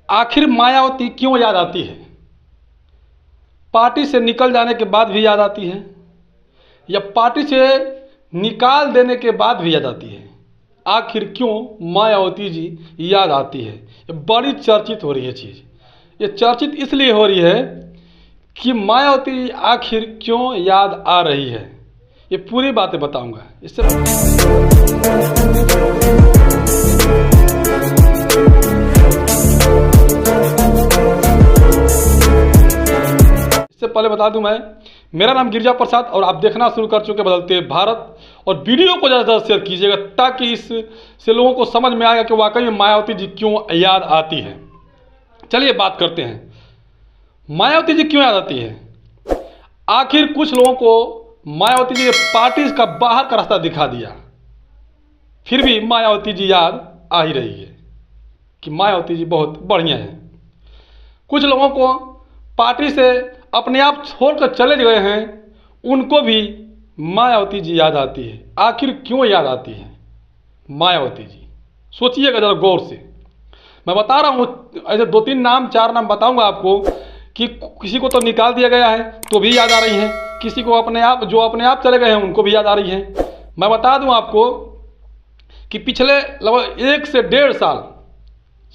आखिर मायावती क्यों याद आती है? पार्टी से निकल जाने के बाद भी याद आती है या पार्टी से निकाल देने के बाद भी याद आती है? आखिर क्यों मायावती जी याद आती है? ये बड़ी चर्चित हो रही है चीज़। ये चर्चित इसलिए हो रही है कि मायावती आखिर क्यों याद आ रही है। ये पूरी बातें बताऊंगा। इससे पहले बता दूं, मेरा नाम गिरिजा प्रसाद और आप देखना शुरू कर चुके बदलते भारत। और वीडियो को ज़्यादा से ज़्यादा शेयर कीजिएगा ताकि इससे लोगों को समझ में आएगा कि वाकई में मायावती जी क्यों याद आती है। चलिए बात करते हैं, मायावती जी क्यों याद आती है। आखिर कुछ लोगों को मायावती जी ने पार्टी का बाहर का रास्ता दिखा दिया, फिर भी मायावती जी याद आ ही रही है कि मायावती जी बहुत बढ़िया है। कुछ लोगों को पार्टी से अपने आप छोड़कर चले गए हैं, उनको भी मायावती जी याद आती है। आखिर क्यों याद आती है मायावती जी? सोचिएगा ज़रा गौर से। मैं बता रहा हूँ, ऐसे 2-3 नाम 4 नाम बताऊंगा आपको कि किसी को तो निकाल दिया गया है तो भी याद आ रही हैं, किसी को अपने आप चले गए हैं उनको भी याद आ रही हैं। मैं बता दूं आपको कि पिछले लगभग 1 से 1.5 साल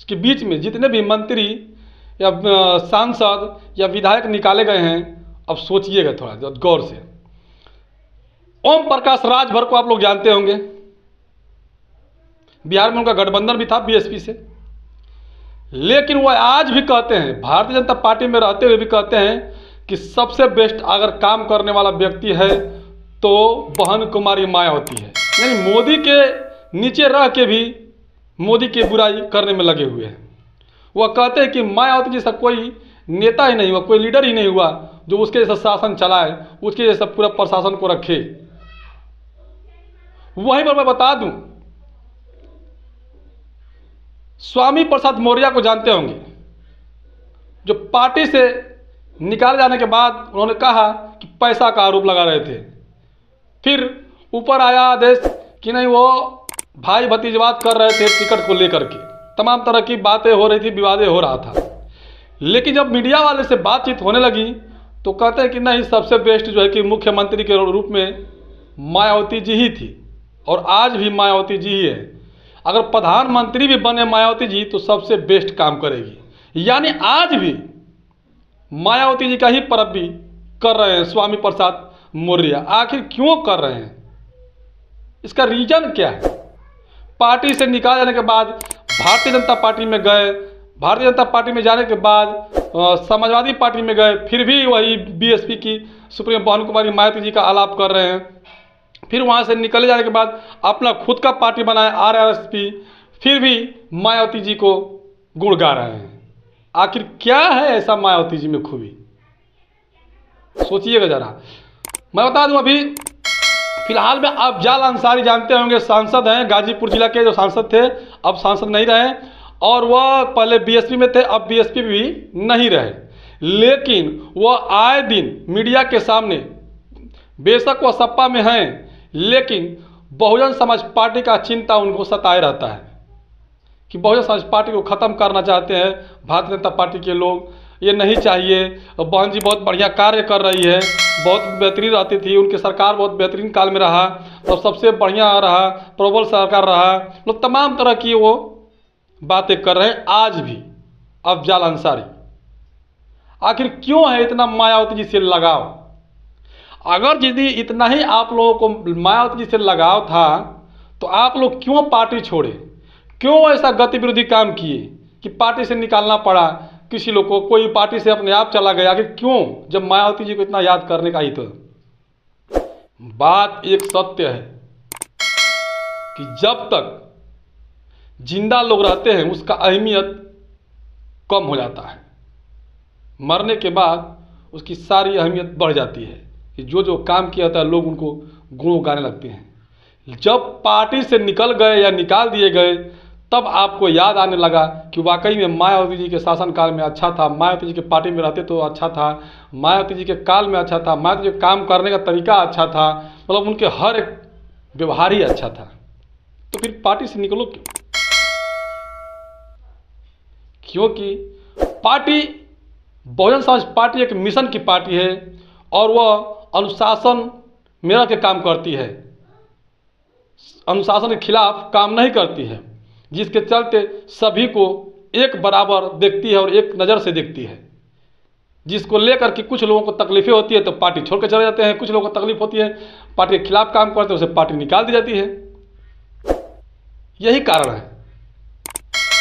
के बीच में जितने भी मंत्री या सांसद या विधायक निकाले गए हैं, अब सोचिएगा थोड़ा गौर से। ओम प्रकाश राजभर को आप लोग जानते होंगे, बिहार में उनका गठबंधन भी था बीएसपी से, लेकिन वह आज भी कहते हैं, भारतीय जनता पार्टी में रहते हुए भी कहते हैं कि सबसे बेस्ट अगर काम करने वाला व्यक्ति है तो बहन कुमारी मायावती है। यानी मोदी के नीचे रह के भी मोदी की बुराई करने में लगे हुए हैं। वह कहते हैं कि मायावती जैसा कोई नेता ही नहीं हुआ, कोई लीडर ही नहीं हुआ जो उसके जैसा शासन चलाए, उसके जैसा पूरा प्रशासन को रखे। वहीं पर मैं बता दूं, स्वामी प्रसाद मौर्य को जानते होंगे, जो पार्टी से निकाले जाने के बाद उन्होंने कहा कि पैसा का आरोप लगा रहे थे। फिर ऊपर आया आदेश कि नहीं, वो भाई भतीजवाद कर रहे थे टिकट को लेकर के, तमाम तरह की बातें हो रही थी, विवादें हो रहा था। लेकिन जब मीडिया वाले से बातचीत होने लगी तो कहते हैं कि नहीं, सबसे बेस्ट जो है कि मुख्यमंत्री के रूप में मायावती जी ही थी और आज भी मायावती जी ही है। अगर प्रधानमंत्री भी बने मायावती जी तो सबसे बेस्ट काम करेगी। यानी आज भी मायावती जी का ही पैरवी कर रहे हैं स्वामी प्रसाद मौर्य। आखिर क्यों कर रहे हैं, इसका रीजन क्या है? पार्टी से निकाल जाने के बाद भारतीय जनता पार्टी में गए, भारतीय जनता पार्टी में जाने के बाद समाजवादी पार्टी में गए, फिर भी वही बीएसपी की सुप्रीम बहन कुमारी मायावती जी का आलाप कर रहे हैं। फिर वहाँ से निकले जाने के बाद अपना खुद का पार्टी बनाए आरएसपी, फिर भी मायावती जी को गुण गा रहे हैं। आखिर क्या है ऐसा मायावती जी में खूबी, सोचिएगा जरा। मैं बता दूं, अभी फिलहाल में अफजाल अंसारी जानते होंगे, सांसद हैं, गाजीपुर जिला के जो सांसद थे, अब सांसद नहीं रहे, और वह पहले बीएसपी में थे, अब बीएसपी भी नहीं रहे। लेकिन वह आए दिन मीडिया के सामने, बेशक वह सपा में हैं, लेकिन बहुजन समाज पार्टी का चिंता उनको सताए रहता है कि बहुजन समाज पार्टी को ख़त्म करना चाहते हैं भारतीय जनता पार्टी के लोग। ये नहीं चाहिए, बहन जी बहुत बढ़िया कार्य कर रही है, बहुत बेहतरीन रहती थी, उनकी सरकार बहुत बेहतरीन काल में रहा और सबसे बढ़िया रहा, प्रबल सरकार रहा, लोग तमाम तरह की वो बातें कर रहे हैं आज भी अफजाल अंसारी। आखिर क्यों है इतना मायावती जी से लगाव? अगर यदि इतना ही आप लोगों को मायावती जी से लगाव था तो आप लोग क्यों पार्टी छोड़े, क्यों ऐसा गति विरोधी काम किए कि पार्टी से निकालना पड़ा किसी लोग को, कोई पार्टी से अपने आप चला गया? आखिर क्यों, जब मायावती जी को इतना याद करने का ही तो। बात एक सत्य है कि जब तक जिंदा लोग रहते हैं उसका अहमियत कम हो जाता है, मरने के बाद उसकी सारी अहमियत बढ़ जाती है कि जो जो काम किया था लोग उनको गुण गाने लगते हैं। जब पार्टी से निकल गए या निकाल दिए गए तब आपको याद आने लगा कि वाकई में मायावती जी के शासनकाल में अच्छा था, मायावती जी के पार्टी में रहते तो अच्छा था, मायावती जी के काल में अच्छा था, मायावती जी काम करने का तरीका अच्छा था, मतलब उनके हर एक व्यवहार ही अच्छा था। तो फिर पार्टी से निकलो क्यों? क्योंकि पार्टी बहुजन समाज पार्टी एक मिशन की पार्टी है और वह अनुशासन मेरा के काम करती है, अनुशासन के खिलाफ काम नहीं करती है, जिसके चलते सभी को एक बराबर देखती है और एक नज़र से देखती है। जिसको लेकर के कुछ लोगों को तकलीफ़ें होती है तो पार्टी छोड़ कर चले जाते हैं, कुछ लोगों को तकलीफ होती है पार्टी के खिलाफ काम करते हैं उसे पार्टी निकाल दी जाती है। यही कारण है।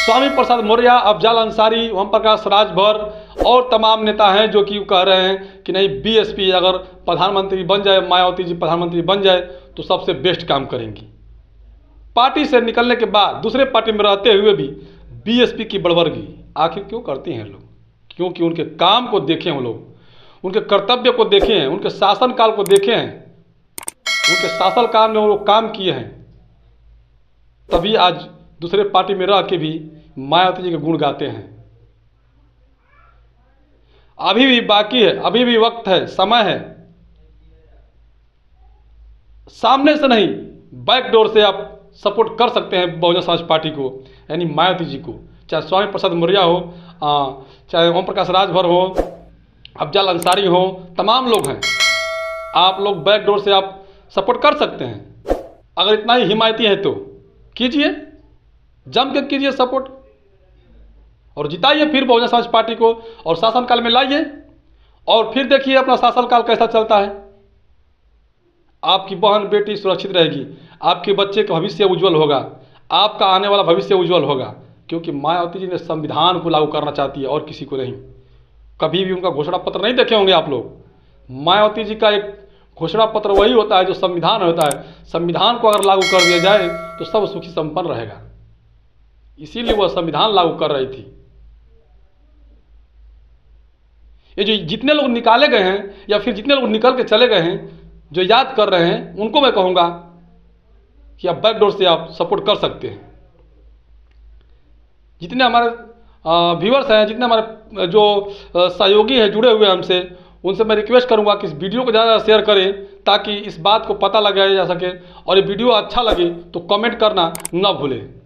स्वामी प्रसाद मौर्य, अफजल अंसारी, ओम प्रकाश राजभर और तमाम नेता हैं जो कि कह रहे हैं कि नहीं, बीएसपी अगर प्रधानमंत्री बन जाए, मायावती जी प्रधानमंत्री बन जाए तो सबसे बेस्ट काम करेंगी। पार्टी से निकलने के बाद दूसरे पार्टी में रहते हुए भी बीएसपी की बड़वर्गी आखिर क्यों करती हैं लोग? क्योंकि उनके काम को देखे हैं लोग, उनके कर्तव्य को देखे हैं, उनके शासनकाल को देखे हैं, उनके शासनकाल में वो लोग काम किए हैं, तभी आज दूसरे पार्टी में रह के भी मायावती जी के गुण गाते हैं। अभी भी बाकी है, अभी भी वक्त है, समय है। सामने से नहीं, बैकडोर से आप सपोर्ट कर सकते हैं बहुजन समाज पार्टी को, यानी मायावती जी को। चाहे स्वामी प्रसाद मौर्य हो, चाहे ओम प्रकाश राजभर हो, अफजल अंसारी हो, तमाम लोग हैं। आप लोग बैकडोर से आप सपोर्ट कर सकते हैं। अगर इतना ही हिमायती है तो कीजिए, जम के कीजिए सपोर्ट और जिताइए फिर बहुजन समाज पार्टी को और शासनकाल में लाइए और फिर देखिए अपना शासनकाल कैसा चलता है। आपकी बहन बेटी सुरक्षित रहेगी, आपके बच्चे का भविष्य उज्जवल होगा, आपका आने वाला भविष्य उज्जवल होगा, क्योंकि मायावती जी ने संविधान को लागू करना चाहती है और किसी को नहीं। कभी भी उनका घोषणा पत्र नहीं देखे होंगे आप लोग। मायावती जी का एक घोषणा पत्र वही होता है जो संविधान होता है। संविधान को अगर लागू कर दिया जाए तो सब सुखी संपन्न रहेगा, इसीलिए वह संविधान लागू कर रही थी। ये जो जितने लोग निकाले गए हैं या फिर जितने लोग निकल के चले गए हैं, जो याद कर रहे हैं, उनको मैं कहूँगा कि आप बैकडोर से आप सपोर्ट कर सकते हैं। जितने हमारे व्यूअर्स हैं, जितने हमारे जो सहयोगी हैं जुड़े हुए हमसे, उनसे मैं रिक्वेस्ट करूंगा कि इस वीडियो को ज़्यादा शेयर करें ताकि इस बात को पता लगाया जा सके। और ये वीडियो अच्छा लगे तो कमेंट करना न भूलें।